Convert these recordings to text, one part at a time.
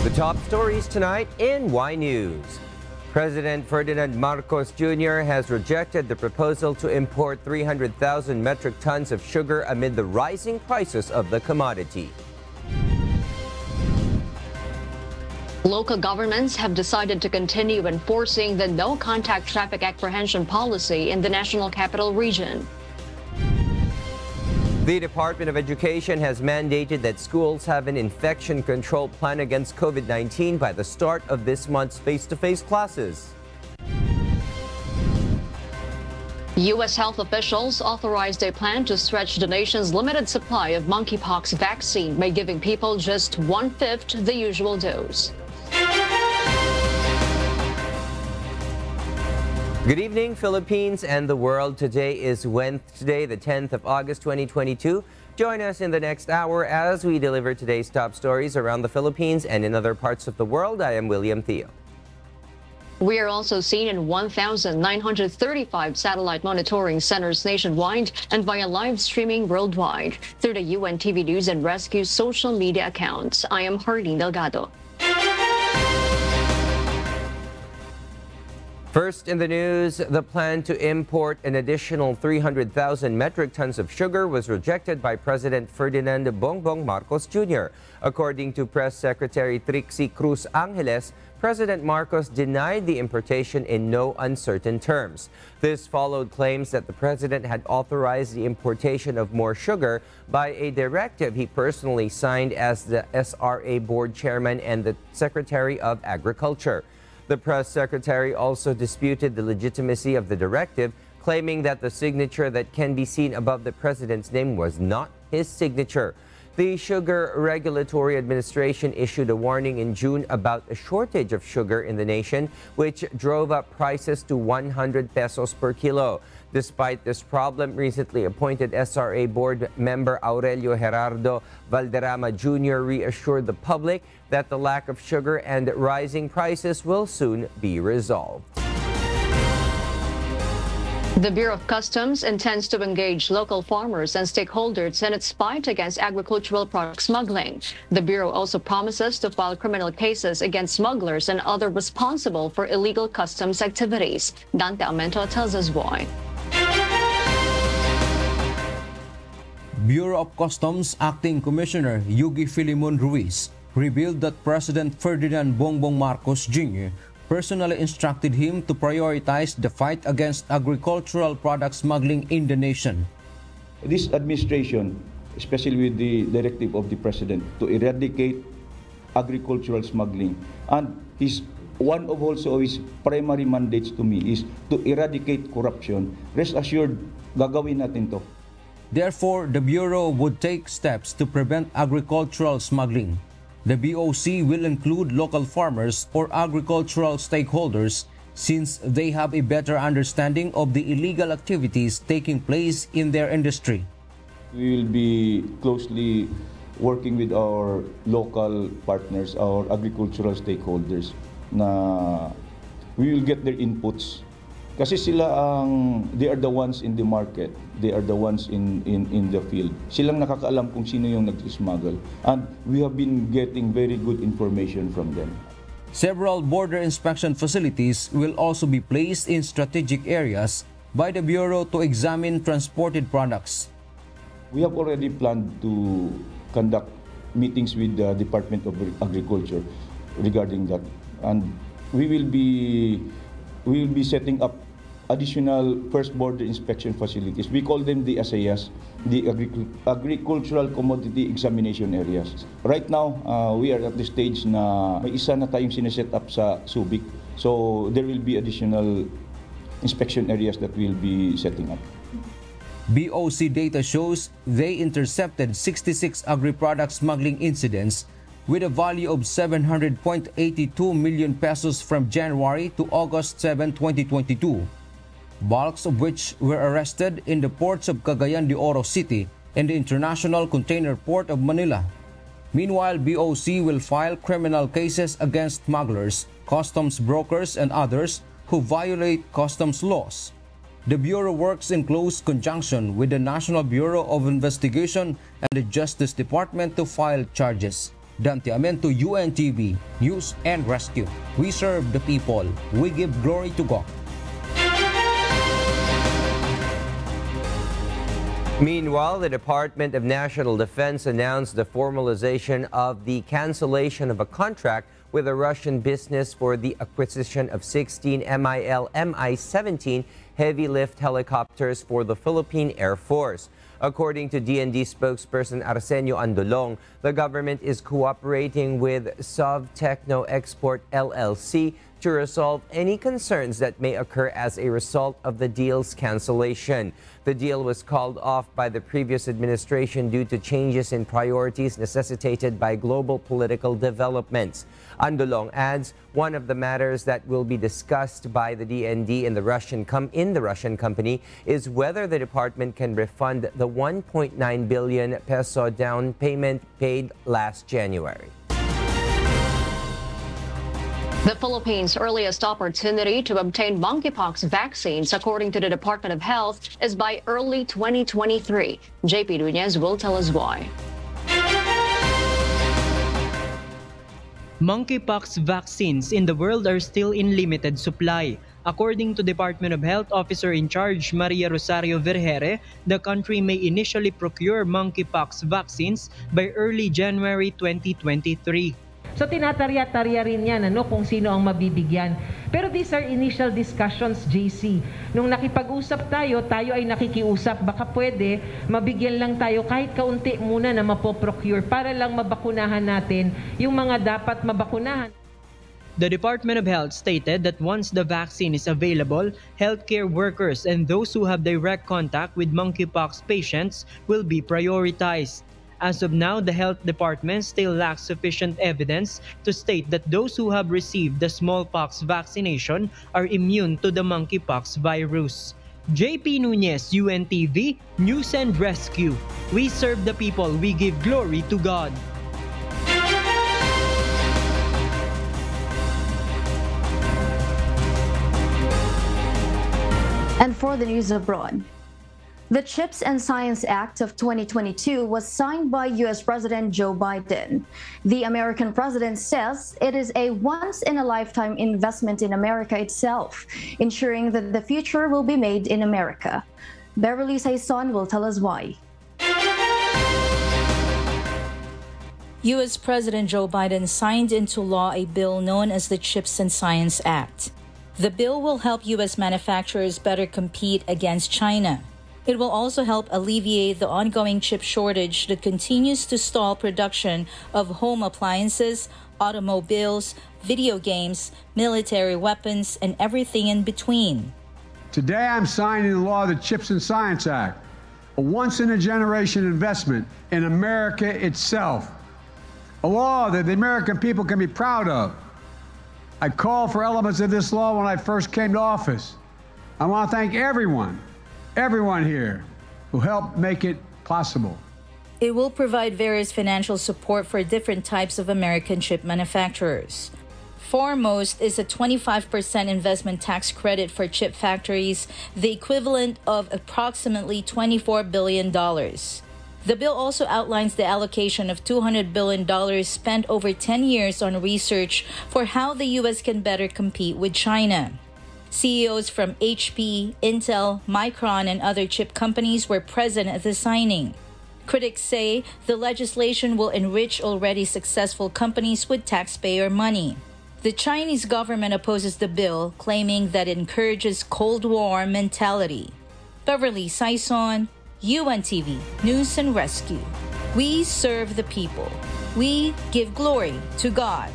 The top stories tonight in Y News. President Ferdinand Marcos Jr. has rejected the proposal to import 300,000 metric tons of sugar amid the rising prices of the commodity. Local governments have decided to continue enforcing the no-contact traffic apprehension policy in the National Capital Region. The Department of Education has mandated that schools have an infection control plan against COVID-19 by the start of this month's face-to-face classes. U.S. health officials authorized a plan to stretch the nation's limited supply of monkeypox vaccine by giving people just 1/5 the usual dose. Good evening, Philippines and the world. Today is Wednesday, the 10th of August, 2022. Join us in the next hour as we deliver today's top stories around the Philippines and in other parts of the world. I am William Theo. We are also seen in 1,935 satellite monitoring centers nationwide and via live streaming worldwide through the UNTV News and Rescue social media accounts. I am Harding Delgado. First in the news, the plan to import an additional 300,000 metric tons of sugar was rejected by President Ferdinand Bongbong Marcos Jr. According to Press Secretary Trixie Cruz Angeles, President Marcos denied the importation in no uncertain terms. This followed claims that the president had authorized the importation of more sugar by a directive he personally signed as the SRA board chairman and the Secretary of Agriculture. The press secretary also disputed the legitimacy of the directive, claiming that the signature that can be seen above the president's name was not his signature. The Sugar Regulatory Administration issued a warning in June about a shortage of sugar in the nation, which drove up prices to 100 pesos per kilo. Despite this problem, recently appointed SRA board member Aurelio Gerardo Valderrama Jr. reassured the public that the lack of sugar and rising prices will soon be resolved. The Bureau of Customs intends to engage local farmers and stakeholders in its fight against agricultural product smuggling. The Bureau also promises to file criminal cases against smugglers and others responsible for illegal customs activities. Dante Amento tells us why. Bureau of Customs Acting Commissioner Yugi Filimon Ruiz revealed that President Ferdinand Bongbong Marcos Jr. personally instructed him to prioritize the fight against agricultural product smuggling in the nation. This administration, especially with the directive of the President to eradicate agricultural smuggling, and one of also his primary mandates to me is to eradicate corruption. Rest assured, gagawin natin to. Therefore, the Bureau would take steps to prevent agricultural smuggling. The BOC will include local farmers or agricultural stakeholders since they have a better understanding of the illegal activities taking place in their industry. We will be closely working with our local partners, our agricultural stakeholders, na we will get their inputs. Kasi they are the ones in the market, they are the ones in the field. Silang nakakaalam kung sino yung nag-smuggle. And we have been getting very good information from them. Several border inspection facilities will also be placed in strategic areas by the Bureau to examine transported products. We have already planned to conduct meetings with the Department of Agriculture regarding that. And we will be setting up additional first border inspection facilities. We call them the ASEAs, the Agricultural Commodity Examination Areas. Right now, we are at the stage na may isa na tayong sineset up sa Subic. So there will be additional inspection areas that we'll be setting up. BOC data shows they intercepted 66 agri-product smuggling incidents with a value of 700.82 million pesos from January to August 7, 2022, bulks of which were arrested in the ports of Cagayan de Oro City and the International Container Port of Manila. Meanwhile, BOC will file criminal cases against smugglers, customs brokers, and others who violate customs laws. The Bureau works in close conjunction with the National Bureau of Investigation and the Justice Department to file charges. Dante Amento, UNTV, News and Rescue. We serve the people. We give glory to God. Meanwhile, the Department of National Defense announced the formalization of the cancellation of a contract with a Russian business for the acquisition of 16 Mi-17 heavy lift helicopters for the Philippine Air Force. According to DND spokesperson Arsenio Andolong, the government is cooperating with Sovtechno Export LLC to resolve any concerns that may occur as a result of the deal's cancellation. The deal was called off by the previous administration due to changes in priorities necessitated by global political developments. Andolong adds one of the matters that will be discussed by the DND in the Russian company is whether the department can refund the 1.9 billion peso down payment paid last January. The Philippines' earliest opportunity to obtain monkeypox vaccines, according to the Department of Health, is by early 2023. JP Nunez will tell us why. Monkeypox vaccines in the world are still in limited supply. According to Department of Health Officer in Charge Maria Rosario Vergere, the country may initially procure monkeypox vaccines by early January 2023. So tinatarya-tarya rin yan kung sino ang mabibigyan. Pero these are initial discussions, JC. Nung nakipag-usap tayo ay nakikiusap. Baka pwede, mabigyan lang tayo kahit kaunti muna na mapoprocure para lang mabakunahan natin yung mga dapat mabakunahan. The Department of Health stated that once the vaccine is available, healthcare workers and those who have direct contact with monkeypox patients will be prioritized. As of now, the health department still lacks sufficient evidence to state that those who have received the smallpox vaccination are immune to the monkeypox virus. JP Nunez, UNTV, News and Rescue. We serve the people, we give glory to God. And for the news abroad, the CHIPS and Science Act of 2022 was signed by U.S. President Joe Biden. The American president says it is a once-in-a-lifetime investment in America itself, ensuring that the future will be made in America. Beverly Saison will tell us why. U.S. President Joe Biden signed into law a bill known as the CHIPS and Science Act. The bill will help U.S. manufacturers better compete against China. It will also help alleviate the ongoing chip shortage that continues to stall production of home appliances, automobiles, video games, military weapons, and everything in between. Today I'm signing the law of the CHIPS and Science Act, a once-in-a-generation investment in America itself, a law that the American people can be proud of. I called for elements of this law when I first came to office. I want to thank everyone here who helped make it possible. It will provide various financial support for different types of American chip manufacturers. Foremost is a 25% investment tax credit for chip factories, the equivalent of approximately $24 billion. The bill also outlines the allocation of $200 billion spent over 10 years on research for how the U.S. can better compete with China. CEOs from HP, Intel, Micron, and other chip companies were present at the signing. Critics say the legislation will enrich already successful companies with taxpayer money. The Chinese government opposes the bill, claiming that it encourages Cold War mentality. Beverly Saison, UNTV, News and Rescue. We serve the people. We give glory to God.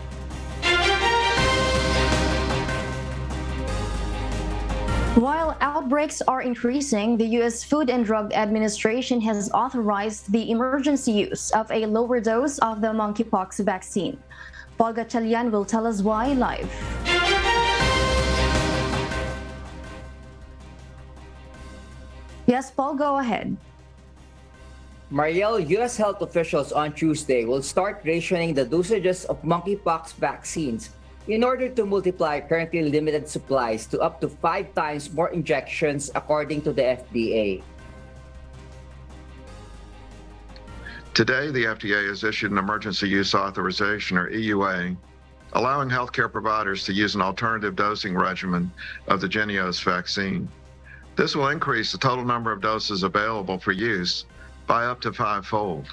While outbreaks are increasing, the U.S. Food and Drug Administration has authorized the emergency use of a lower dose of the monkeypox vaccine. Paul Gatchalian will tell us why live. Yes, Paul, go ahead. Mariel, U.S. health officials on Tuesday will start rationing the dosages of monkeypox vaccines in order to multiply currently limited supplies to up to 5 times more injections, according to the FDA. Today, the FDA has issued an emergency use authorization, or EUA, allowing healthcare providers to use an alternative dosing regimen of the Jynneos vaccine. This will increase the total number of doses available for use by up to 5-fold.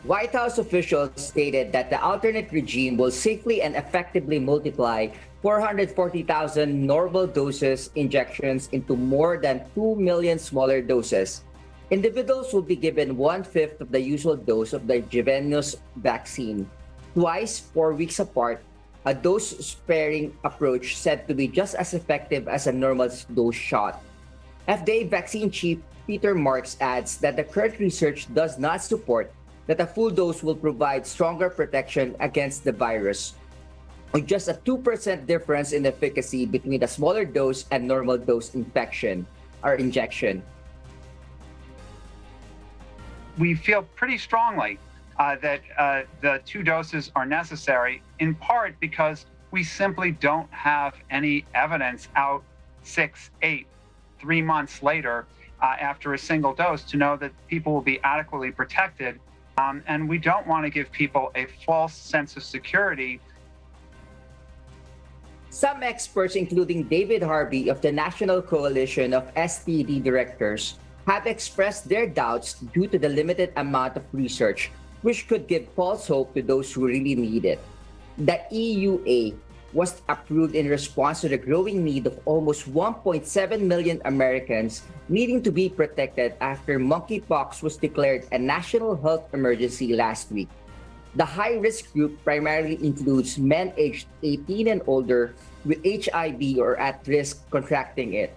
White House officials stated that the alternate regime will safely and effectively multiply 440,000 normal doses injections into more than 2 million smaller doses. Individuals will be given 1/5 of the usual dose of the Jynneos vaccine, twice 4 weeks apart, a dose-sparing approach said to be just as effective as a normal dose shot. FDA vaccine chief Peter Marks adds that the current research does not support that a full dose will provide stronger protection against the virus, with just a 2% difference in efficacy between the smaller dose and normal dose injection. We feel pretty strongly that the 2 doses are necessary, in part because we simply don't have any evidence out 6, 8, 3 months later after a single dose to know that people will be adequately protected. And we don't want to give people a false sense of security. Some experts, including David Harvey of the National Coalition of STD Directors, have expressed their doubts due to the limited amount of research, which could give false hope to those who really need it. The EUA was approved in response to the growing need of almost 1.7 million Americans needing to be protected after monkeypox was declared a national health emergency last week. The high-risk group primarily includes men aged 18 and older with HIV or at risk contracting it.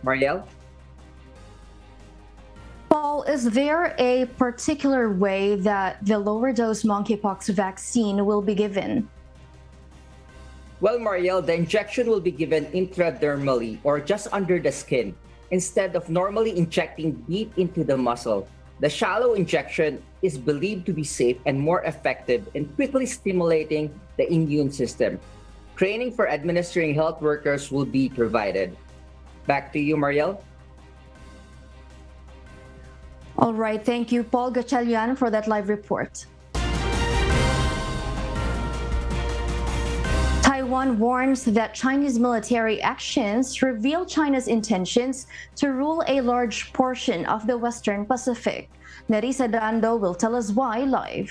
Marielle? Paul, is there a particular way that the lower dose monkeypox vaccine will be given? Well, Marielle, the injection will be given intradermally or just under the skin, instead of normally injecting deep into the muscle. The shallow injection is believed to be safe and more effective in quickly stimulating the immune system. Training for administering health workers will be provided. Back to you, Marielle. All right, thank you, Paul Gatchalian, for that live report. Taiwan warns that Chinese military actions reveal China's intentions to rule a large portion of the Western Pacific. Nerissa Dando will tell us why live.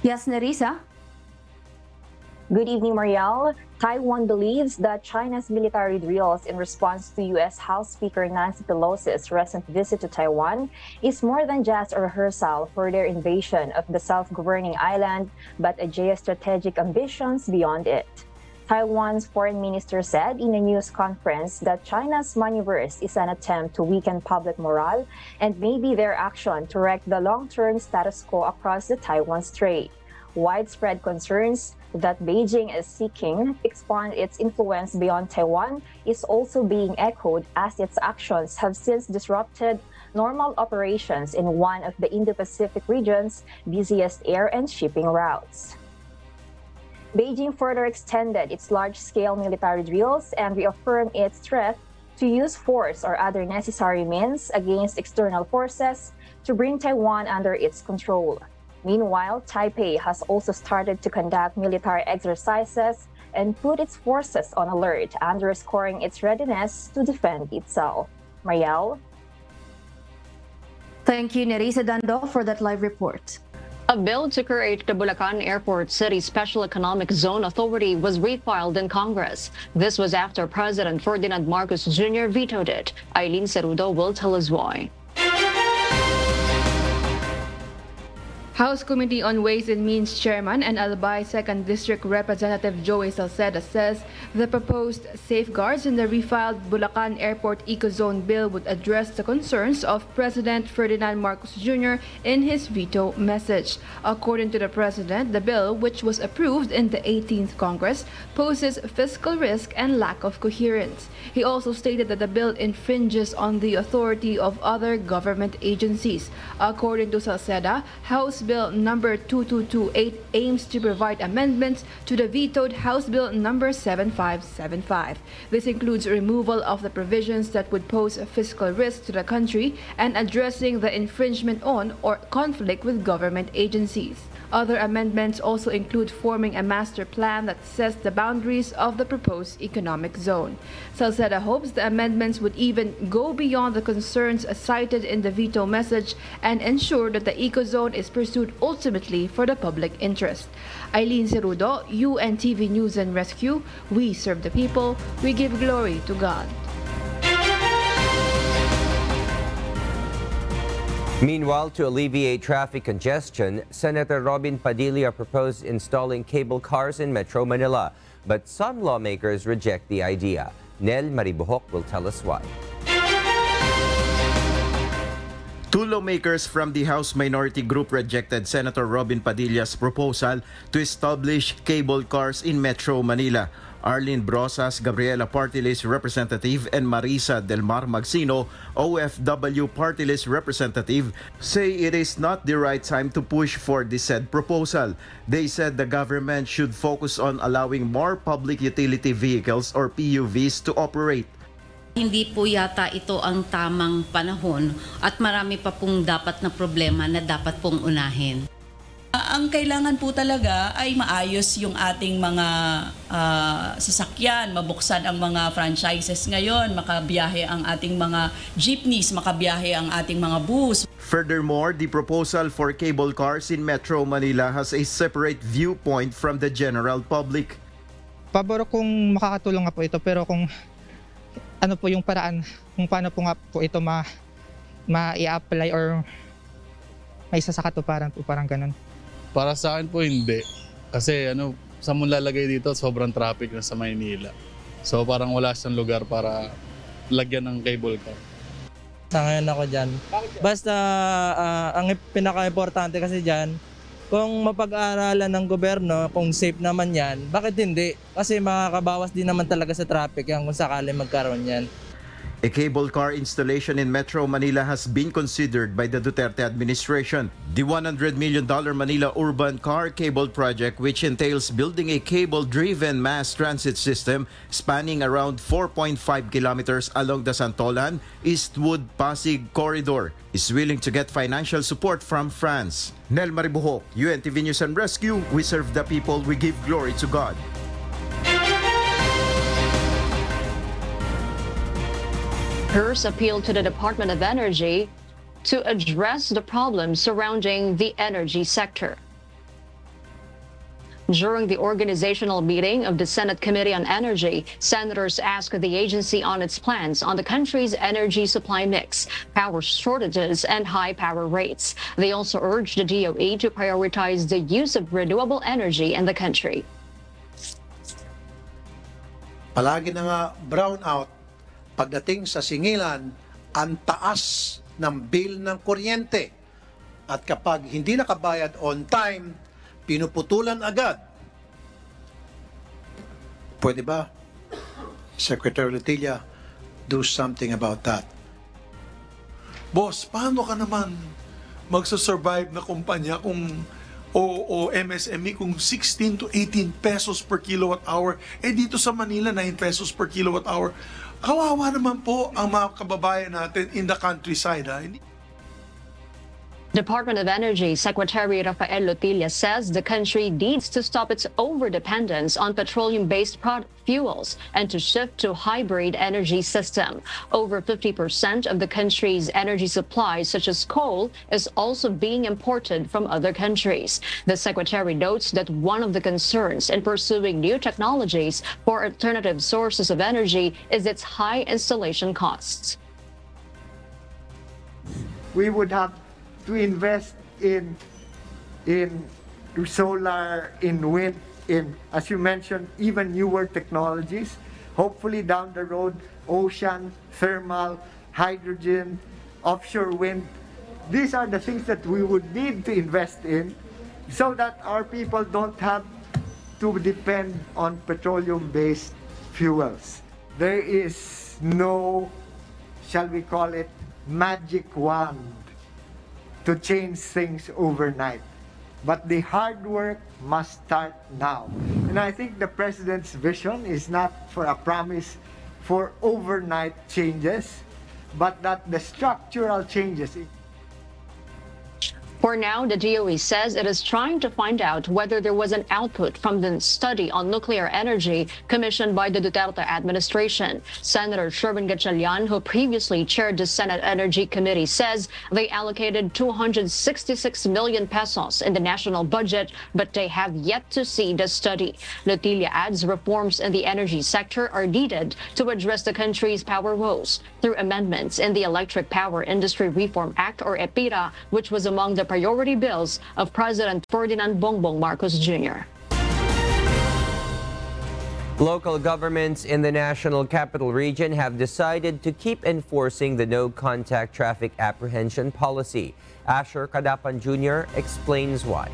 Yes, Nerissa? Good evening, Marielle. Taiwan believes that China's military drills in response to U.S. House Speaker Nancy Pelosi's recent visit to Taiwan is more than just a rehearsal for their invasion of the self-governing island, but a geostrategic ambitions beyond it. Taiwan's foreign minister said in a news conference that China's maneuvers is an attempt to weaken public morale and may be their action to wreck the long-term status quo across the Taiwan Strait. Widespread concerns that Beijing is seeking to expand its influence beyond Taiwan is also being echoed as its actions have since disrupted normal operations in one of the Indo-Pacific region's busiest air and shipping routes. Beijing further extended its large-scale military drills and reaffirmed its threat to use force or other necessary means against external forces to bring Taiwan under its control. Meanwhile, Taipei has also started to conduct military exercises and put its forces on alert, underscoring its readiness to defend itself. Marielle? Thank you, Nerissa Dando, for that live report. A bill to create the Bulacan Airport City Special Economic Zone Authority was refiled in Congress. This was after President Ferdinand Marcos Jr. vetoed it. Eileen Cerudo will tell us why. House Committee on Ways and Means Chairman and Albay 2nd District Representative Joey Salceda says the proposed safeguards in the refiled Bulacan Airport Eco-Zone bill would address the concerns of President Ferdinand Marcos Jr. in his veto message. According to the President, the bill, which was approved in the 18th Congress, poses fiscal risk and lack of coherence. He also stated that the bill infringes on the authority of other government agencies. According to Salceda, House Bill number 2228 aims to provide amendments to the vetoed House Bill number 7575. This includes removal of the provisions that would pose a fiscal risk to the country and addressing the infringement on or conflict with government agencies. Other amendments also include forming a master plan that sets the boundaries of the proposed economic zone. Salceda hopes the amendments would even go beyond the concerns cited in the veto message and ensure that the eco-zone is pursued ultimately for the public interest. Eileen Cerudo, UNTV News and Rescue. We serve the people. We give glory to God. Meanwhile, to alleviate traffic congestion, Senator Robin Padilla proposed installing cable cars in Metro Manila. But some lawmakers reject the idea. Nel Maribuhok will tell us why. Two lawmakers from the House Minority Group rejected Senator Robin Padilla's proposal to establish cable cars in Metro Manila. Arlene Brosas, Gabriela Party List Representative, and Marisa Del Mar Magsino, OFW Party List Representative, say it is not the right time to push for the said proposal. They said the government should focus on allowing more public utility vehicles or PUVs to operate. Hindi po yata ito ang tamang panahon at marami pa pong dapat na problema na dapat pong unahin. Ang kailangan po talaga ay maayos yung ating mga sasakyan, mabuksan ang mga franchises ngayon, makabiyahe ang ating mga jeepneys, makabiyahe ang ating mga bus. Furthermore, the proposal for cable cars in Metro Manila has a separate viewpoint from the general public. Pabor kung makakatulong nga po ito, pero kung ano po yung paraan kung paano po nga po ito ma-i-apply or may sasakatuparan po, parang ganun. Para sa akin po hindi. Kasi sa mong lalagay dito, sobrang traffic na sa Maynila. So parang wala siyang lugar para lagyan ng cable car. Sa ngayon ako dyan. Basta ang pinaka-importante kasi dyan, kung mapag-aaralan ng gobyerno, kung safe naman yan, bakit hindi? Kasi makakabawas din naman talaga sa traffic yan kung sakali magkaroon yan. A cable car installation in Metro Manila has been considered by the Duterte administration. The $100 million Manila Urban Car Cable Project, which entails building a cable-driven mass transit system spanning around 4.5 kilometers along the Santolan Eastwood-Pasig corridor, is willing to get financial support from France. Nel Maribuhok, UNTV News and Rescue. We serve the people. We give glory to God. Hearst appealed to the Department of Energy to address the problems surrounding the energy sector. During the organizational meeting of the Senate Committee on Energy, senators asked the agency on its plans on the country's energy supply mix, power shortages, and high power rates. They also urged the DOE to prioritize the use of renewable energy in the country. Palagi na nga brownout. Pagdating sa singilan, ang taas ng bill ng kuryente. At kapag hindi nakabayad on time, pinuputulan agad. Pwede ba, Secretary Letilla, do something about that? Boss, paano ka naman magsasurvive na kumpanya kung o MSME kung 16 to 18 pesos per kilowatt hour, dito sa Manila 9 pesos per kilowatt hour? Kawawa naman po ang mga kababayan natin in the countryside. Department of Energy Secretary Rafael Lotilla says the country needs to stop its overdependence on petroleum-based fuels and to shift to hybrid energy system. Over 50% of the country's energy supply, such as coal, is also being imported from other countries. The secretary notes that one of the concerns in pursuing new technologies for alternative sources of energy is its high installation costs. We would have to invest in solar, in wind, in, as you mentioned, even newer technologies. Hopefully down the road, ocean, thermal, hydrogen, offshore wind. These are the things that we would need to invest in so that our people don't have to depend on petroleum-based fuels. There is no, shall we call it, magic wand to change things overnight. but the hard work must start now. And I think the President's vision is not for a promise for overnight changes, but that the structural changes. For now, the DOE says it is trying to find out whether there was an output from the study on nuclear energy commissioned by the Duterte administration. Senator Sherwin Gatchalian, who previously chaired the Senate Energy Committee, says they allocated 266 million pesos in the national budget, but they have yet to see the study. Lotilla adds reforms in the energy sector are needed to address the country's power woes through amendments in the Electric Power Industry Reform Act, or EPIRA, which was among the priority bills of President Ferdinand Bongbong Marcos Jr. Local governments in the National Capital Region have decided to keep enforcing the no-contact traffic apprehension policy. Asher Kadapan Jr. explains why.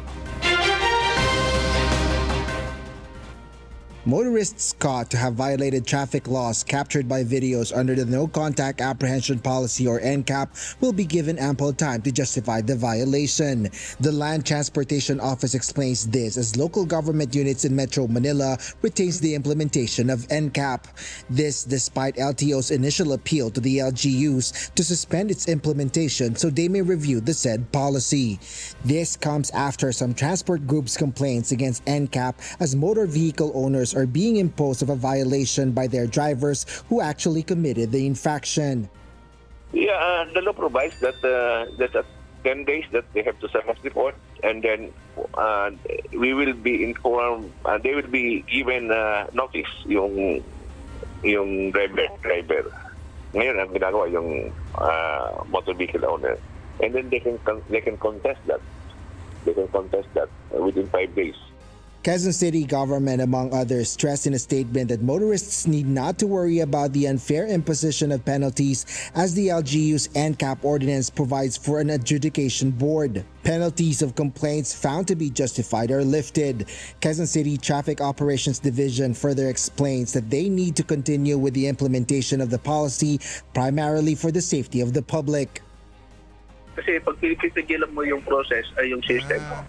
Motorists caught to have violated traffic laws captured by videos under the No Contact Apprehension Policy, or NCAP, will be given ample time to justify the violation. The Land Transportation Office explains this as local government units in Metro Manila retains the implementation of NCAP. This despite LTO's initial appeal to the LGUs to suspend its implementation so they may review the said policy. This comes after some transport groups' complaints against NCAP as motor vehicle owners are being imposed of a violation by their drivers who actually committed the infraction. Yeah, the law provides that there's 10 days that they have to submit report, and then we will be informed. They will be given notice yung driver. Ngayon ang ginagawa yung motor vehicle owner, and then they can contest that. They can contest that within 5 days. Quezon City government, among others, stressed in a statement that motorists need not to worry about the unfair imposition of penalties as the LGU's NCAP ordinance provides for an adjudication board. Penalties of complaints found to be justified are lifted. Quezon City Traffic Operations Division further explains that they need to continue with the implementation of the policy primarily for the safety of the public. Kasi pag pinipigilan mo yung process ay yung system mo,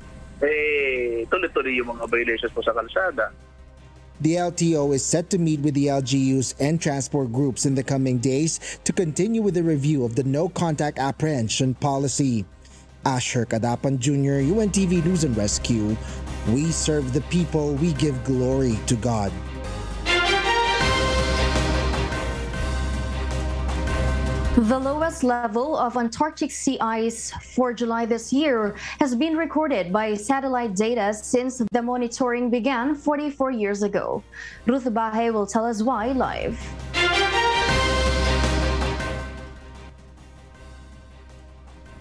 tuloy-tuloy yung mga violations mo sa kalsada. The LTO is set to meet with the LGUs and transport groups in the coming days to continue with the review of the No Contact Apprehension Policy. Asher Kadapan Jr., UNTV News and Rescue. We serve the people, we give glory to God. The lowest level of Antarctic sea ice for July this year has been recorded by satellite data since the monitoring began 44 years ago. Ruth Bahe will tell us why live.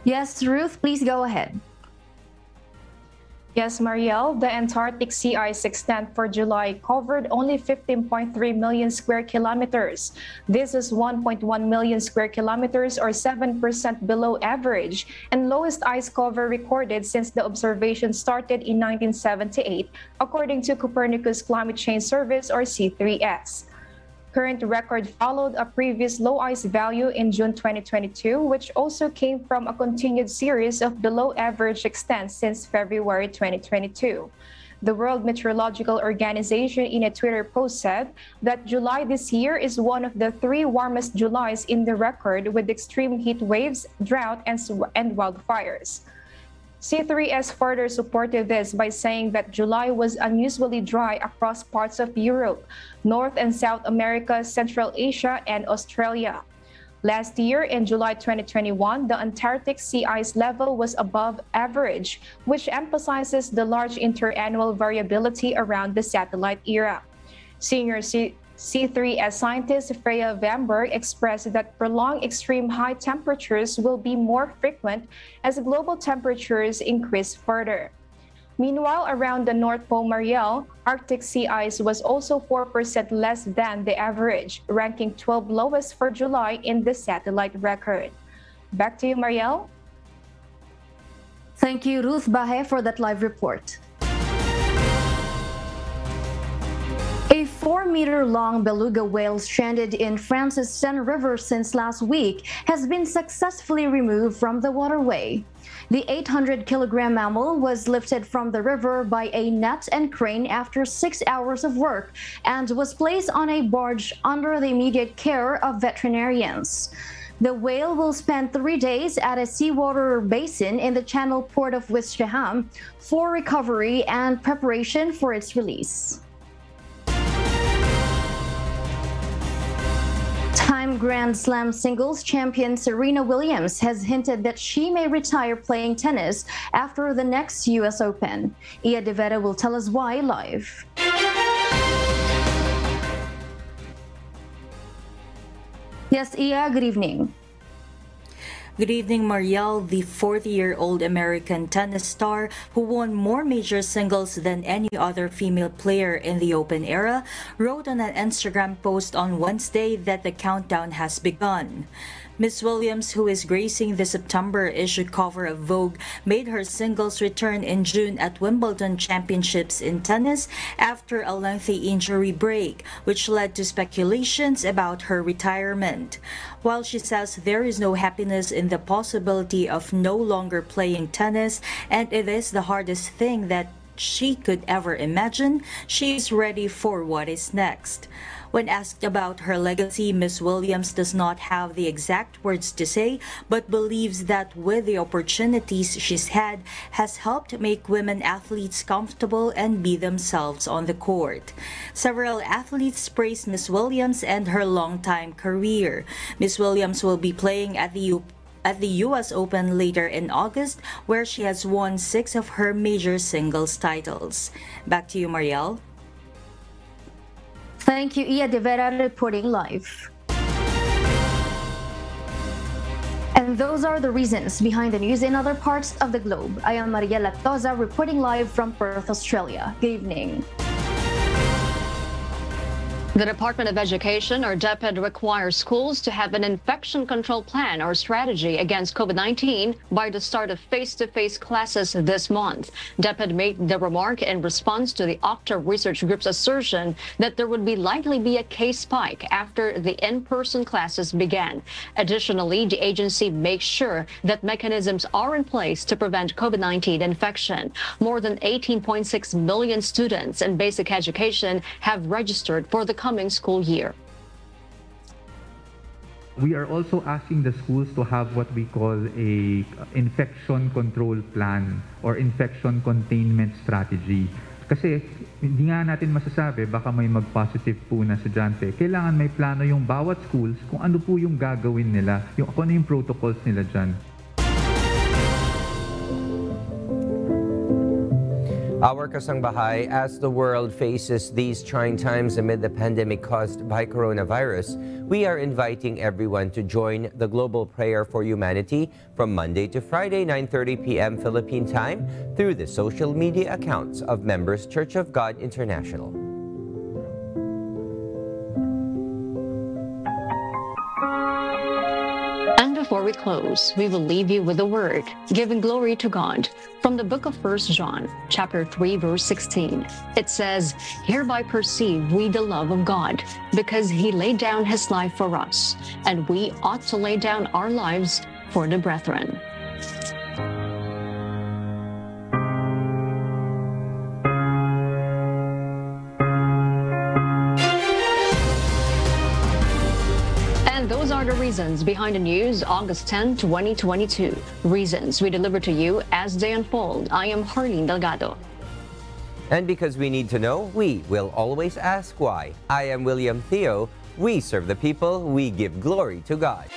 Yes, Ruth, please go ahead. Yes, Marielle, the Antarctic sea ice extent for July covered only 15.3 million square kilometers. This is 1.1 million square kilometers, or 7% below average, and lowest ice cover recorded since the observation started in 1978, according to Copernicus Climate Change Service, or C3S. Current record followed a previous low ice value in June 2022, which also came from a continued series of below average extents since February 2022. The World Meteorological Organization in a Twitter post said that July this year is one of the 3 warmest Julys in the record, with extreme heat waves, drought, and wildfires. C3S further supported this by saying that July was unusually dry across parts of Europe, North and South America, Central Asia, and Australia. Last year, in July 2021, the Antarctic sea ice level was above average, which emphasizes the large interannual variability around the satellite era. Senior C3S scientist Freya Vamberg expressed that prolonged extreme high temperatures will be more frequent as global temperatures increase further. Meanwhile, around the North Pole, Marielle, Arctic sea ice was also 4% less than the average, ranking 12th lowest for July in the satellite record. Back to you, Marielle. Thank you, Ruth Bahe, for that live report. A 4 4-meter-long beluga whale stranded in France's Seine River since last week has been successfully removed from the waterway. The 800-kilogram mammal was lifted from the river by a net and crane after 6 hours of work and was placed on a barge under the immediate care of veterinarians. The whale will spend 3 days at a seawater basin in the Channel port of Ouistreham for recovery and preparation for its release. Time Grand Slam singles champion Serena Williams has hinted that she may retire playing tennis after the next US Open. Ia De Vera will tell us why live. Yes, Ia, good evening. Good evening, Marielle. The 40-year-old American tennis star who won more major singles than any other female player in the Open era wrote on an Instagram post on Wednesday that the countdown has begun. Miss Williams, who is gracing the September issue cover of Vogue, made her singles return in June at Wimbledon Championships in tennis after a lengthy injury break, which led to speculations about her retirement. While she says there is no happiness in the possibility of no longer playing tennis, and it is the hardest thing that she could ever imagine, she is ready for what is next. When asked about her legacy, Miss Williams does not have the exact words to say, but believes that with the opportunities she's had has helped make women athletes comfortable and be themselves on the court. Several athletes praised Miss Williams and her long-time career. Miss Williams will be playing at the US Open later in August, where she has won 6 of her major singles titles. Back to you, Marielle. Thank you, Ia De Vera, reporting live. And those are the reasons behind the news in other parts of the globe. I am Mariela Toza, reporting live from Perth, Australia. Good evening. The Department of Education, or DepEd, requires schools to have an infection control plan or strategy against COVID-19 by the start of face-to-face classes this month. DepEd made the remark in response to the Octa Research Group's assertion that there would likely be a case spike after the in-person classes began. Additionally, the agency makes sure that mechanisms are in place to prevent COVID-19 infection. More than 18.6 million students in basic education have registered for the coming school year. We are also asking the schools to have what we call a infection control plan or infection containment strategy. Kasi hindi nga natin masasabi, baka may mag-positive po na estudyante. Kailangan may plano yung bawat schools kung ano po yung gagawin nila, kung ano yung protocols nila dyan. Our Kasangbahay, as the world faces these trying times amid the pandemic caused by coronavirus, we are inviting everyone to join the Global Prayer for Humanity from Monday to Friday, 9:30 p.m. Philippine time through the social media accounts of Members Church of God International. Before we close, we will leave you with a word, giving glory to God. From the book of 1 John, chapter 3, verse 16, it says, "Hereby perceive we the love of God, because he laid down his life for us, and we ought to lay down our lives for the brethren." Those are the reasons behind the news, August 10, 2022. Reasons we deliver to you as they unfold. I am Harleen Delgado. And because we need to know, we will always ask why. I am William Theo. We serve the people. We give glory to God.